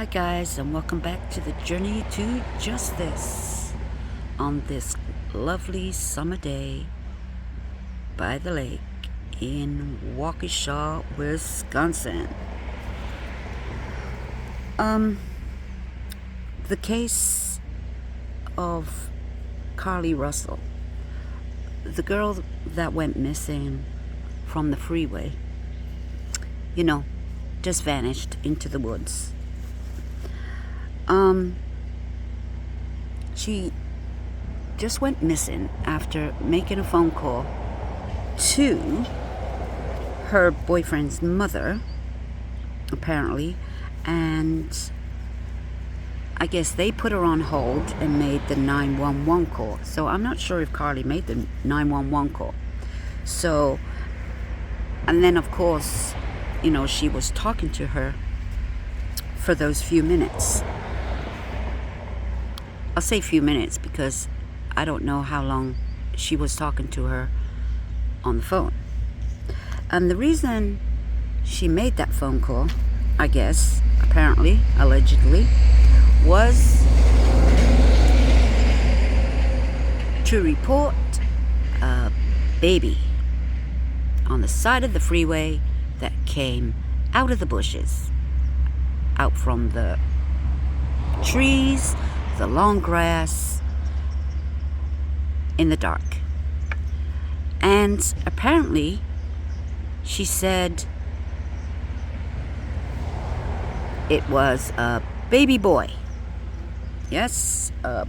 Hi guys, and welcome back to the Journey to Justice on this lovely summer day by the lake in Waukesha, Wisconsin. The case of Carlee Russell, the girl that went missing from the freeway, just vanished into the woods. She just went missing after making a phone call to her boyfriend's mother, apparently, and I guess they put her on hold and made the 911 call. So I'm not sure if Carlee made the 911 call. So, and then of course, she was talking to her for those few minutes. I'll say few minutes because I don't know how long she was talking to her on the phone. And the reason she made that phone call, I guess, apparently, allegedly, was to report a baby on the side of the freeway that came out of the bushes, out from the trees, the long grass, in the dark. And apparently, she said it was a baby boy. Yes, a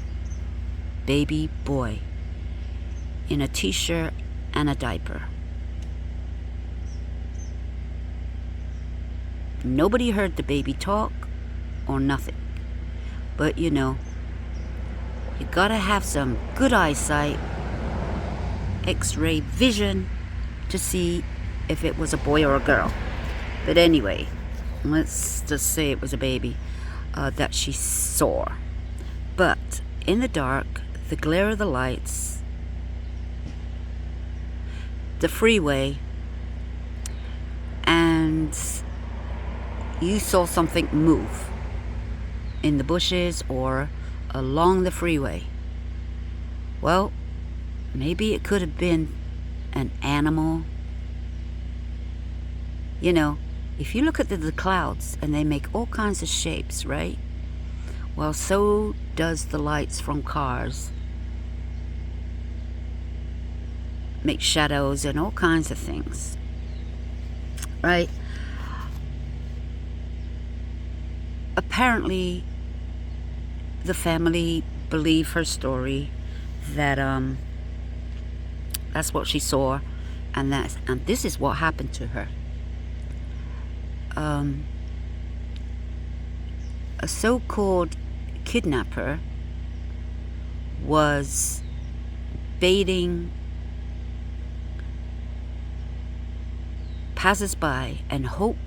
baby boy in a t-shirt and a diaper. Nobody heard the baby talk or nothing. But you gotta have some good eyesight, X-ray vision, to see if it was a boy or a girl. But anyway, let's just say it was a baby that she saw. But in the dark, the glare of the lights, the freeway, and you saw something move in the bushes or along the freeway. Well, maybe it could have been an animal. If you look at the clouds and they make all kinds of shapes, right? Well, so does the lights from cars. Make shadows and all kinds of things, right? Apparently, the family believe her story that that's what she saw, and this is what happened to her. A so-called kidnapper was baiting passers-by and hoped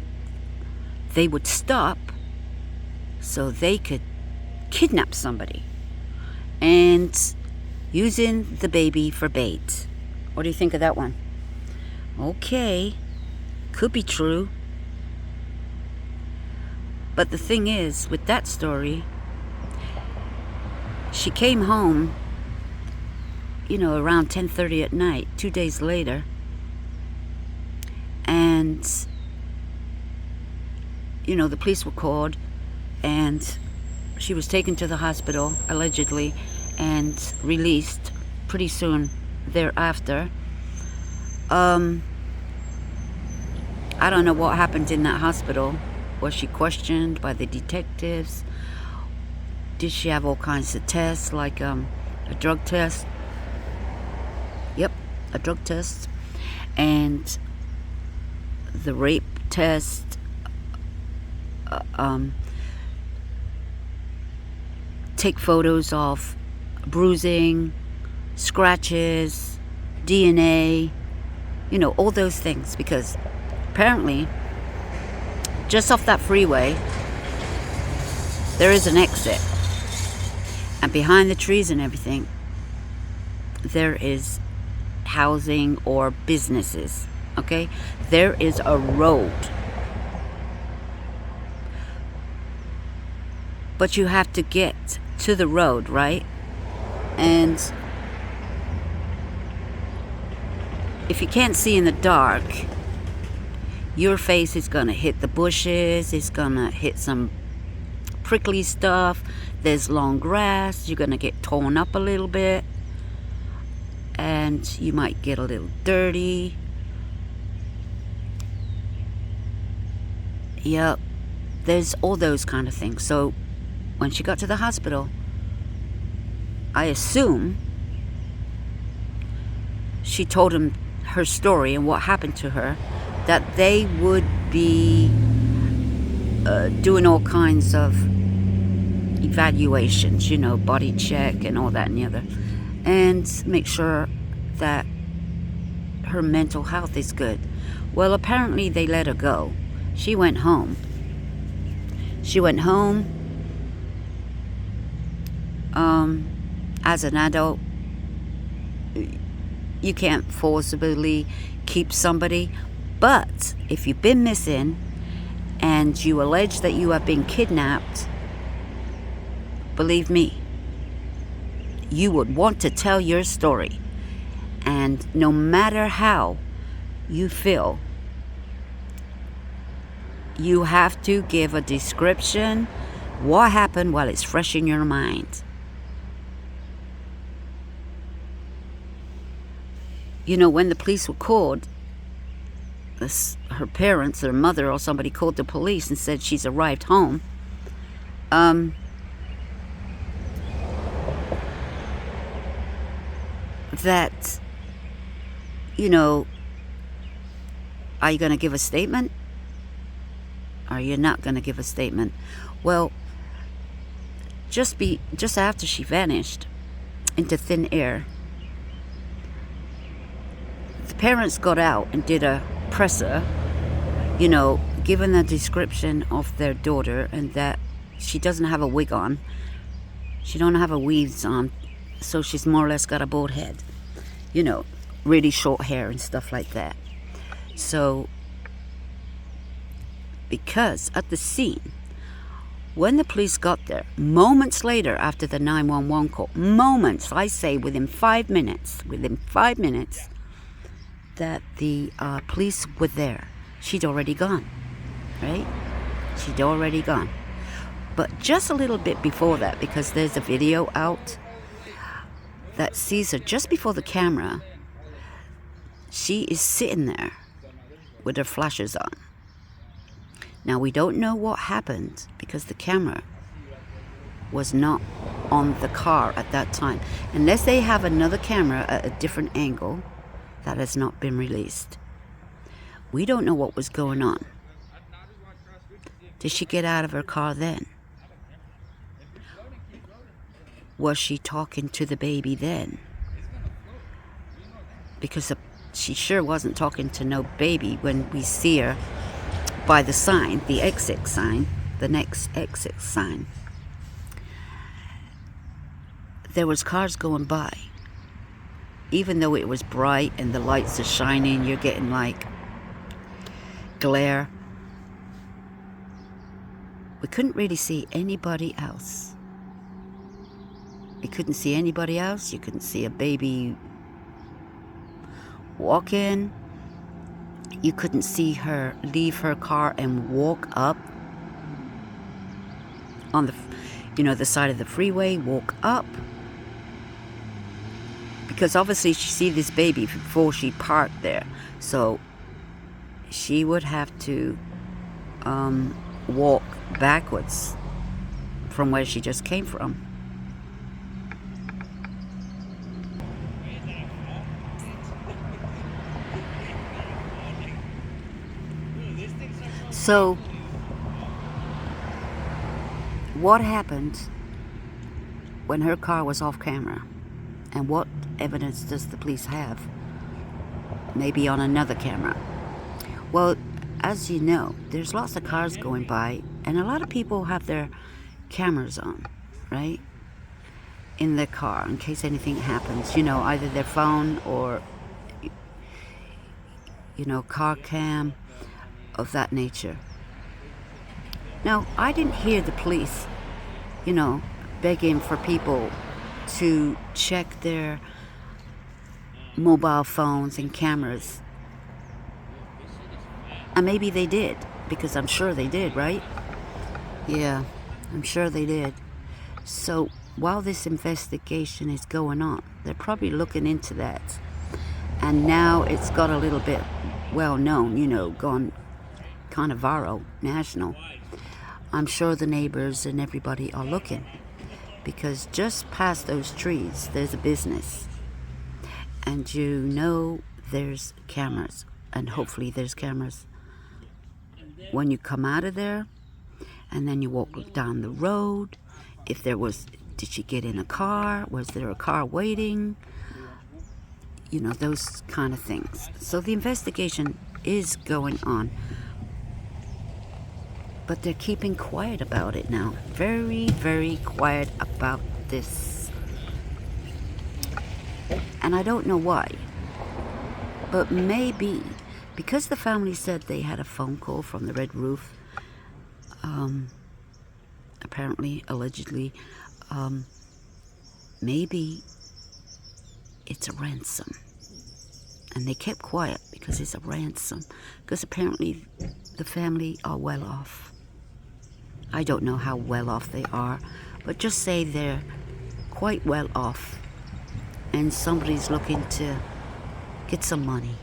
they would stop so they could kidnap somebody, and using the baby for bait. What do you think of that one? Okay, could be true. But the thing is, with that story, she came home, around 10:30 at night, 2 days later, and, the police were called, and she was taken to the hospital, allegedly, and released pretty soon thereafter. I don't know what happened in that hospital. Was she questioned by the detectives? Did she have all kinds of tests, like a drug test? Yep, a drug test. And the rape test. Take photos of bruising, scratches, DNA, all those things, because apparently just off that freeway there is an exit, and behind the trees and everything there is housing or businesses. Okay, there is a road but you have to get to the road, right? And if you can't see in the dark, your face is gonna hit the bushes, it's gonna hit some prickly stuff, there's long grass, you're gonna get torn up a little bit, and you might get a little dirty. Yep, there's all those kind of things. So when she got to the hospital, I assume she told him her story and what happened to her, that they would be doing all kinds of evaluations, you know, body check and all that and the other, and make sure that her mental health is good. Well, apparently they let her go. She went home. As an adult, you can't forcibly keep somebody, but if you've been missing and you allege that you have been kidnapped, believe me, you would want to tell your story. And no matter how you feel, you have to give a description, what happened, while it's fresh in your mind. You know, when the police were called, her parents, her mother or somebody called the police and said she's arrived home. That, you know, are you going to give a statement? Or you're not going to give a statement? Well, just after she vanished into thin air, the parents got out and did a presser, you know, giving a description of their daughter, and that she doesn't have a wig on. She don't have a weaves on, so she's more or less got a bald head. You know, really short hair and stuff like that. So, because at the scene, when the police got there, moments later after the 911 call, moments, I say within 5 minutes, that the police were there, she'd already gone, right? She'd already gone. But just a little bit before that, because there's a video out that sees her just before the camera, she is sitting there with her flashes on. Now, we don't know what happened because the camera was not on the car at that time. Unless they have another camera at a different angle that has not been released. We don't know what was going on. Did she get out of her car then? Was she talking to the baby then? Because she sure wasn't talking to no baby when we see her by the sign, the exit sign, the next exit sign. There was cars going by. Even though it was bright and the lights are shining, you're getting like glare. We couldn't really see anybody else. You couldn't see anybody else. You couldn't see a baby walking. You couldn't see her leave her car and walk up on the side of the freeway, walk up. Because obviously she see this baby before she parked there. So she would have to walk backwards from where she just came from. So, what happened when her car was off camera? And what evidence does the police have? Maybe on another camera. Well, as you know, there's lots of cars going by, and a lot of people have their cameras on, right? In their car, in case anything happens. You know, either their phone or, car cam, of that nature. Now, I didn't hear the police begging for people to check their mobile phones and cameras. And maybe they did, because I'm sure they did, right? Yeah, I'm sure they did. So while this investigation is going on, they're probably looking into that. And now it's got a little bit well known, gone kind of viral, national. I'm sure the neighbors and everybody are looking, because just past those trees there's a business, and there's cameras, and hopefully there's cameras when you come out of there, and then you walk down the road. If there was, did she get in a car? Was there a car waiting? Those kind of things. So the investigation is going on, but they're keeping quiet about it now. Very, very quiet about this. And I don't know why, but maybe because the family said they had a phone call from the Red Roof, apparently, allegedly, maybe it's a ransom. And they kept quiet because it's a ransom, because apparently the family are well off. I don't know how well off they are, but just say they're quite well off, and somebody's looking to get some money.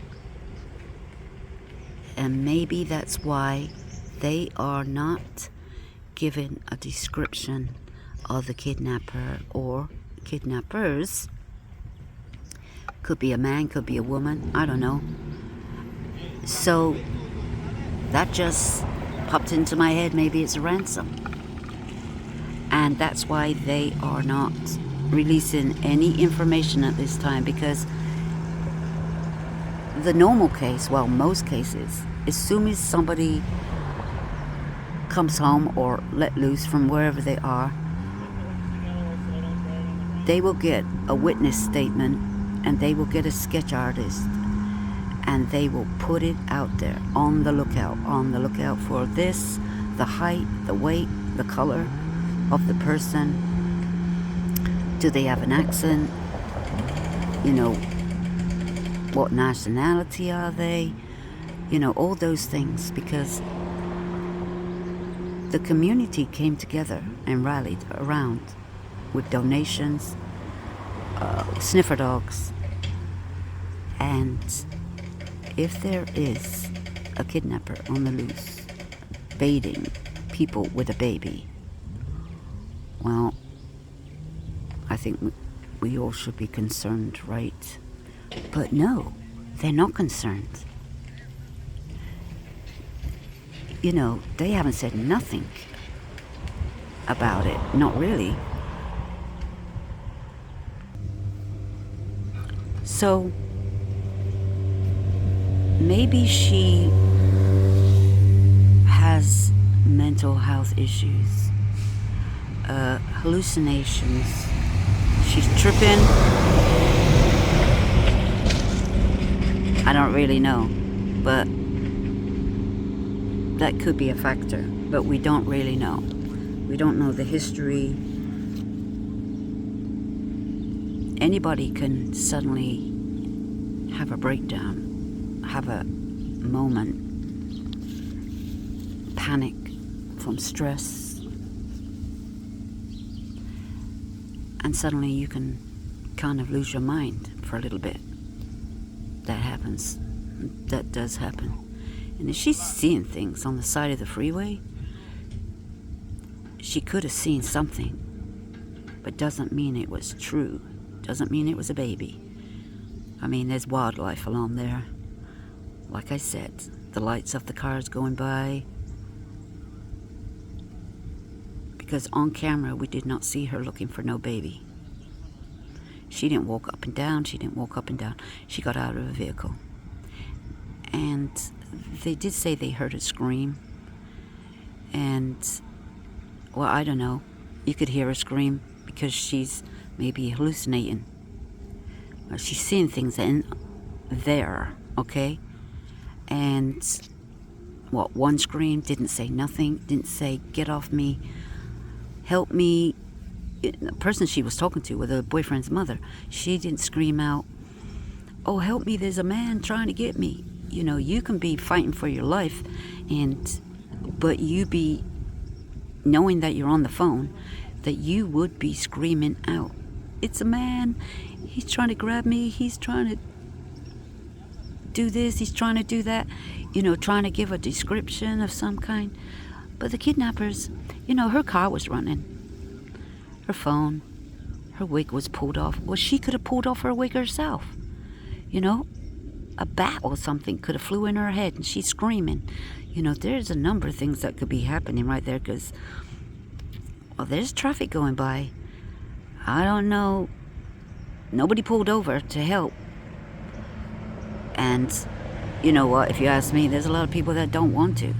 And maybe that's why they are not given a description of the kidnapper or kidnappers. Could be a man, could be a woman, I don't know. So that just popped into my head. Maybe it's a ransom. And that's why they are not releasing any information at this time, because the normal case, well, most cases, as soon as somebody comes home or let loose from wherever they are, they will get a witness statement, and they will get a sketch artist, and they will put it out there, on the lookout for this, the height, the weight, the color of the person. Do they have an accent? What nationality are they? All those things, because the community came together and rallied around with donations, sniffer dogs. And if there is a kidnapper on the loose baiting people with a baby, well, I think we all should be concerned, right? But no, they're not concerned. They haven't said nothing about it, not really. So maybe she has mental health issues, hallucinations. She's tripping. I don't really know, but that could be a factor, but we don't really know. We don't know the history. Anybody can suddenly have a breakdown, have a moment, panic from stress, and suddenly you can kind of lose your mind for a little bit. That happens. That does happen. And if she's seeing things on the side of the freeway, she could have seen something, but doesn't mean it was true. Doesn't mean it was a baby. I mean, there's wildlife along there. Like I said, the lights of the cars going by. Because on camera, we did not see her looking for no baby. She didn't walk up and down. She didn't walk up and down. She got out of a vehicle. And they did say they heard a scream. And, well, I don't know. You could hear her scream because she's maybe hallucinating. She's seeing things in there, okay? And what, one scream, didn't say nothing, didn't say, get off me. help me. The person she was talking to, with her boyfriend's mother, she didn't scream out, oh, help me, there's a man trying to get me. You know, you can be fighting for your life, but you be knowing that you're on the phone, that you would be screaming out, it's a man, he's trying to grab me, he's trying to do this, he's trying to do that, you know, trying to give a description of some kind. But the kidnappers, you know, her car was running, her phone, her wig was pulled off. Well, she could have pulled off her wig herself. You know, a bat or something could have flew in her head and she's screaming. You know, there's a number of things that could be happening right there because, well, there's traffic going by. I don't know. Nobody pulled over to help. And you know what, if you ask me, there's a lot of people that don't want to,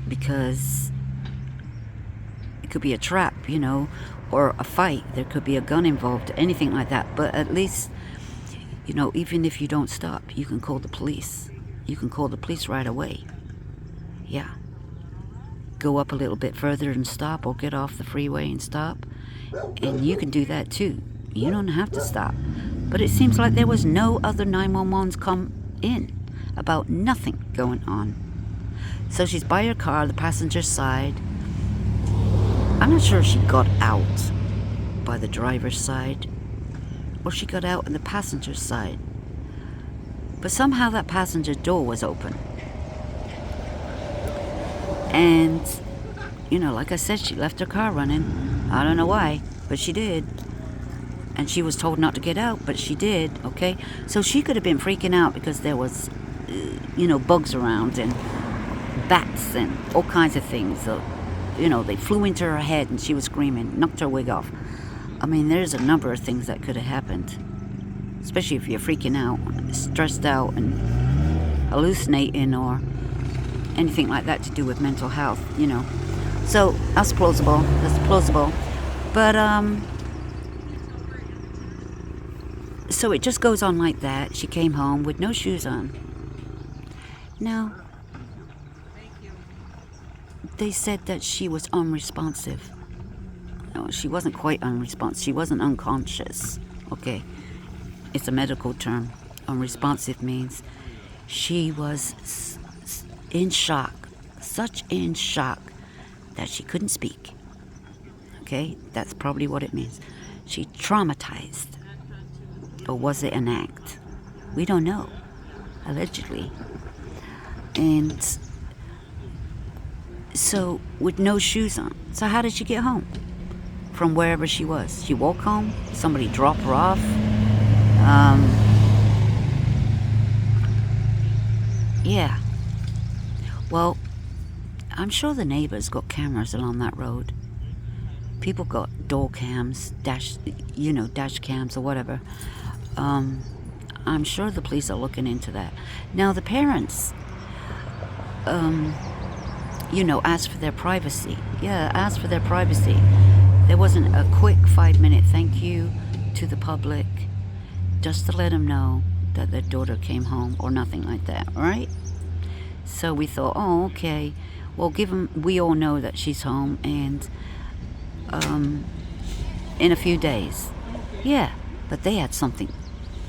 because it could be a trap, you know, or a fight. There could be a gun involved, anything like that. But at least, you know, even if you don't stop, you can call the police. You can call the police right away. Yeah. Go up a little bit further and stop, or get off the freeway and stop. And you can do that too. You don't have to stop. But it seems like there was no other 911s come in about nothing going on. So she's by her car, the passenger side. I'm not sure if she got out by the driver's side or she got out on the passenger side. But somehow that passenger door was open. And, you know, like I said, she left her car running. I don't know why, but she did. And she was told not to get out, but she did, okay? So she could have been freaking out because there was, you know, bugs around and bats and all kinds of things. So, you know, they flew into her head and she was screaming, knocked her wig off. I mean, there's a number of things that could have happened, especially if you're freaking out, stressed out, and hallucinating or anything like that to do with mental health, you know. So that's plausible. But, so it just goes on like that. She came home with no shoes on. Now, they said that she was unresponsive. No, she wasn't quite unresponsive. She wasn't unconscious. Okay. It's a medical term. Unresponsive means she was in shock. Such in shock that she couldn't speak. Okay? That's probably what it means. She traumatized. Or was it an act? We don't know. Allegedly. And so, with no shoes on. So how did she get home? From wherever she was. She walked home? Somebody dropped her off? Yeah. Well, I'm sure the neighbors got cameras along that road. People got door cams, dash cams or whatever. I'm sure the police are looking into that. Now, the parents, asked for their privacy. Yeah, asked for their privacy. There wasn't a quick 5-minute thank you to the public just to let them know that their daughter came home or nothing like that, right? So we thought, oh, okay. Well, we all know that she's home and in a few days. Yeah, but they had something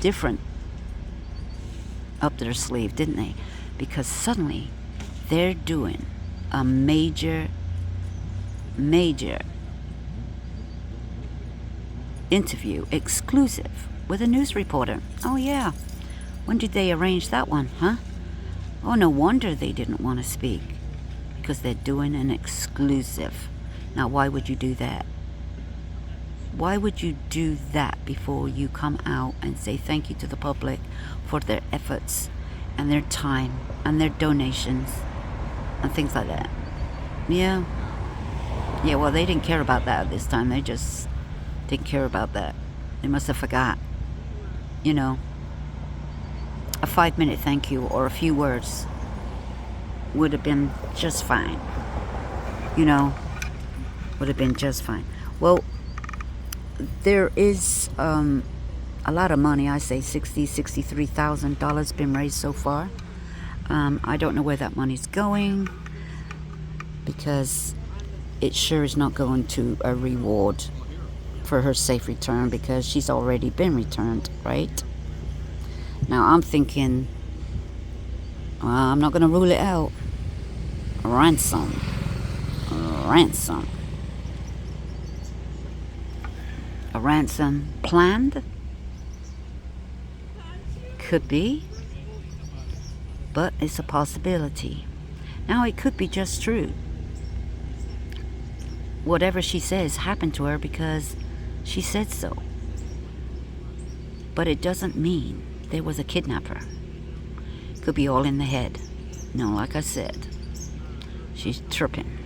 different up their sleeve, didn't they? Because suddenly they're doing a major interview, exclusive, with a news reporter. Oh yeah, when did they arrange that one, huh? Oh, no wonder they didn't want to speak, because they're doing an exclusive. Now, why would you do that? Why would you do that before you come out and say thank you to the public for their efforts and their time and their donations and things like that? Yeah, well, they didn't care about that this time. They just didn't care about that. They must have forgot. A 5-minute thank you or a few words would have been just fine. Would have been just fine. Well, there is a lot of money. I say $63,000 been raised so far. I don't know where that money's going, because it sure is not going to a reward for her safe return, because she's already been returned, right? Now I'm thinking, I'm not going to rule it out. Ransom. Ransom. A ransom planned? Could be. But it's a possibility. Now it could be just true. Whatever she says happened to her because she said so. But it doesn't mean there was a kidnapper. Could be all in the head. No, like I said, she's tripping.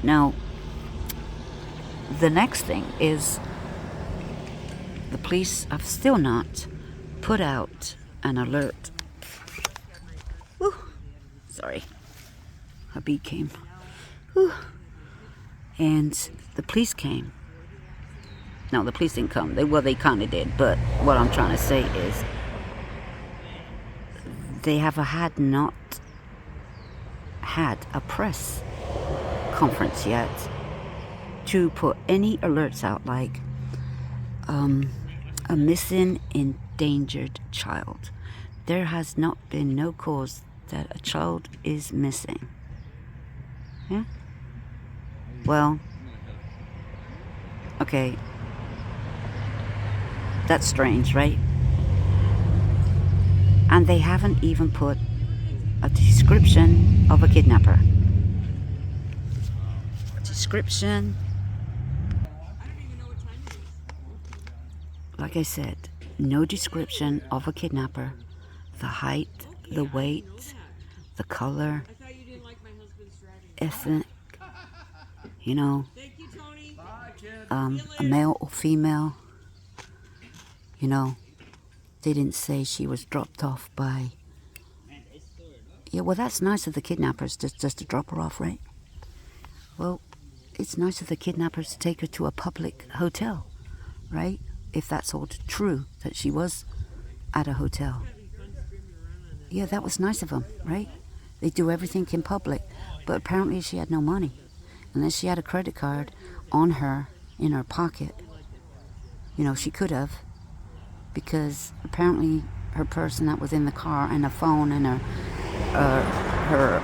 Now, the next thing is the police have still not put out an alert. Whew. Sorry. A bee came. Whew. And the police came. No, the police didn't come. They kind of did. But what I'm trying to say is they had not had a press conference yet to put any alerts out like a missing endangered child. There has not been no cause that a child is missing. Yeah? Well, okay. That's strange, right? And they haven't even put a description of a kidnapper. A description. Like I said, no description of a kidnapper. The height, the weight, the color, ethnic, you know, a male or female. You know, they didn't say she was dropped off by... Yeah, well, that's nice of the kidnappers just to drop her off, right? Well, it's nice of the kidnappers to take her to a public hotel, right? If that's all true, that she was at a hotel. Yeah, that was nice of them, right? They do everything in public, but apparently she had no money. Unless she had a credit card on her, in her pocket. You know, she could have. Because apparently her person that was in the car and a phone and her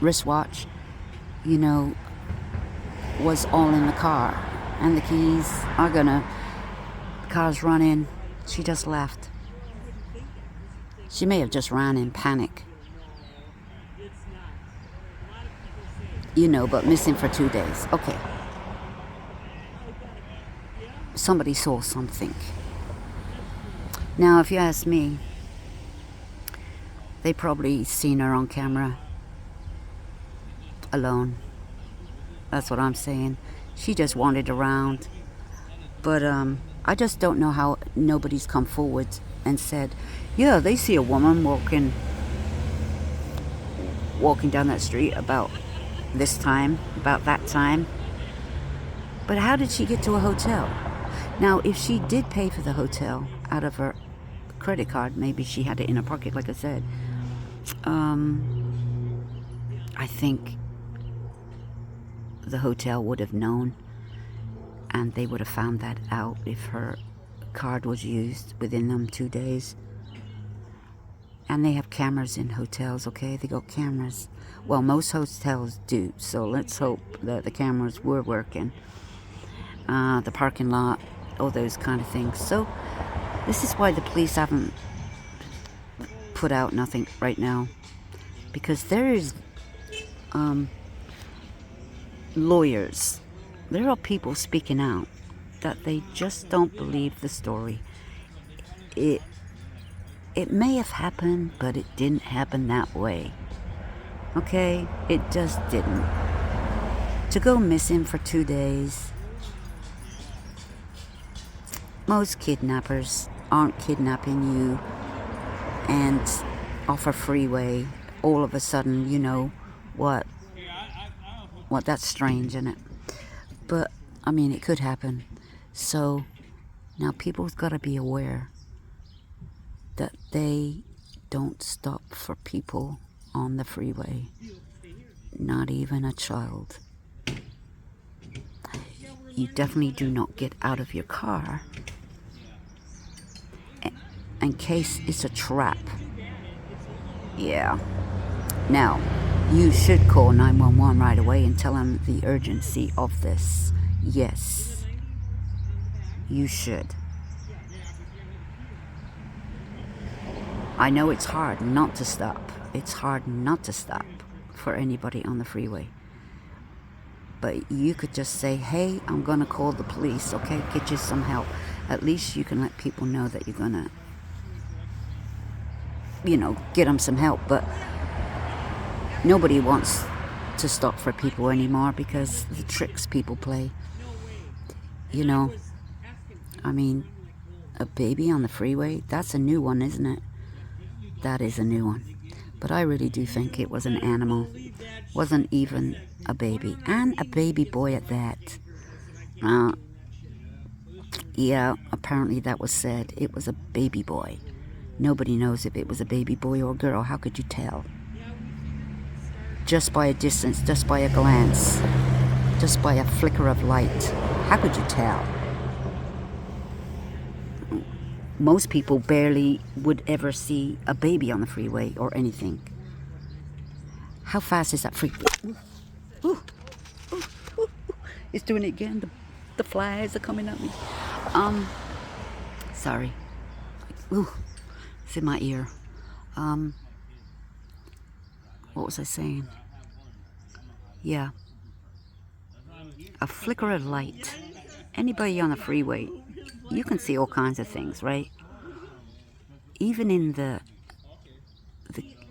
wristwatch, you know, was all in the car. And the keys are the car's running. She just left. She may have just ran in panic. You know, but missing for 2 days. Okay. Somebody saw something. Now, if you ask me, they probably seen her on camera alone. That's what I'm saying. She just wandered around. But I just don't know how nobody's come forward and said, yeah, they see a woman walking down that street about this time, about that time. But how did she get to a hotel? Now, if she did pay for the hotel out of her credit card, maybe she had it in her pocket, like I said. I think the hotel would have known, and they would have found that out if her card was used within them 2 days. And they have cameras in hotels, okay? They got cameras. Well, most hotels do, so let's hope that the cameras were working. The parking lot, all those kind of things. So this is why the police haven't put out nothing right now, because there is lawyers, there are people speaking out that they just don't believe the story. It may have happened, but it didn't happen that way. Okay, it just didn't. To go missing for 2 days. Most kidnappers aren't kidnapping you and off a freeway all of a sudden, you know, what, that's strange, isn't it? But, I mean, it could happen. So, now people's got to be aware that they don't stop for people on the freeway. Not even a child. You definitely do not get out of your car in case it's a trap. Yeah. Now, you should call 911 right away and tell them the urgency of this. Yes. You should. I know it's hard not to stop. It's hard not to stop for anybody on the freeway. But you could just say, hey, I'm going to call the police, okay? Get you some help. At least you can let people know that you're going to, get them some help. But nobody wants to stop for people anymore because the tricks people play. I mean, a baby on the freeway, that's a new one, isn't it? That is a new one. But I really do think it was an animal. Wasn't even a baby. And a baby boy at that. Yeah, apparently that was said. It was a baby boy. Nobody knows if it was a baby boy or girl. How could you tell? Just by a distance, just by a glance, just by a flicker of light. How could you tell? Most people barely would ever see a baby on the freeway or anything. How fast is that freeway? Ooh. It's doing it again. The flies are coming at me. Sorry. Ooh, it's in my ear. What was I saying? Yeah. A flicker of light. Anybody on the freeway, you can see all kinds of things, right? Even in the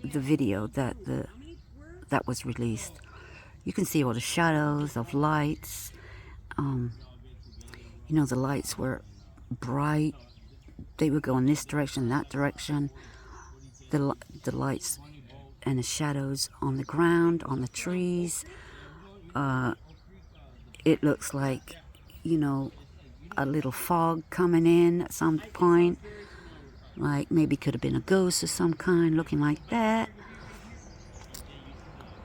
video that was released, you can see all the shadows of lights. The lights were bright. They would go in this direction, that direction. The lights and the shadows on the ground, on the trees. It looks like, a little fog coming in at some point. Like maybe could have been a ghost of some kind looking like that.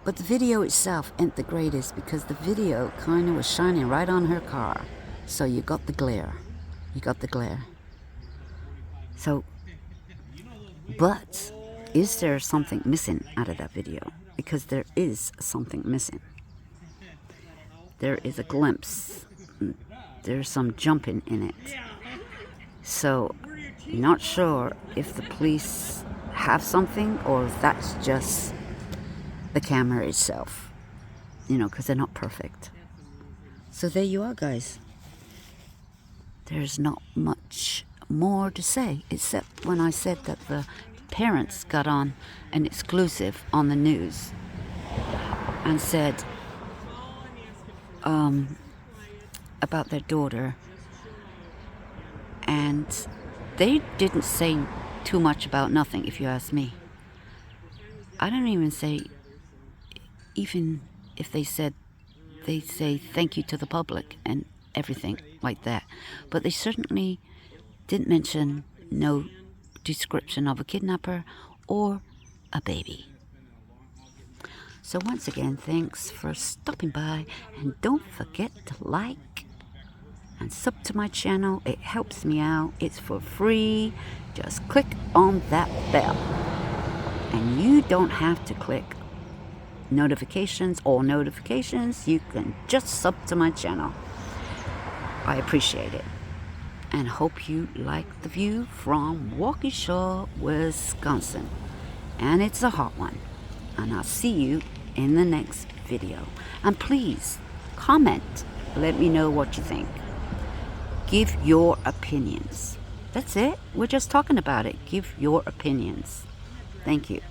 But the video itself ain't the greatest because the video kind of was shining right on her car. So you got the glare. So, but is there something missing out of that video? Because there is something missing. There is a glimpse. There's some jumping in it. So, not sure if the police have something or if that's just the camera itself. Because they're not perfect. So there you are, guys. There's not much more to say except when I said that the parents got on an exclusive on the news and said about their daughter, and they didn't say too much about nothing, if you ask me. I don't even say, even if they say thank you to the public and everything like that, but they certainly didn't mention no description of a kidnapper or a baby. So once again, thanks for stopping by, and don't forget to like and sub to my channel. It helps me out. It's for free. Just click on that bell, and you don't have to click notifications. You can just sub to my channel. I appreciate it, and hope you like the view from Waukesha, Wisconsin. And it's a hot one. And I'll see you in the next video. And please comment. Let me know what you think. Give your opinions. That's it. We're just talking about it. Give your opinions. Thank you.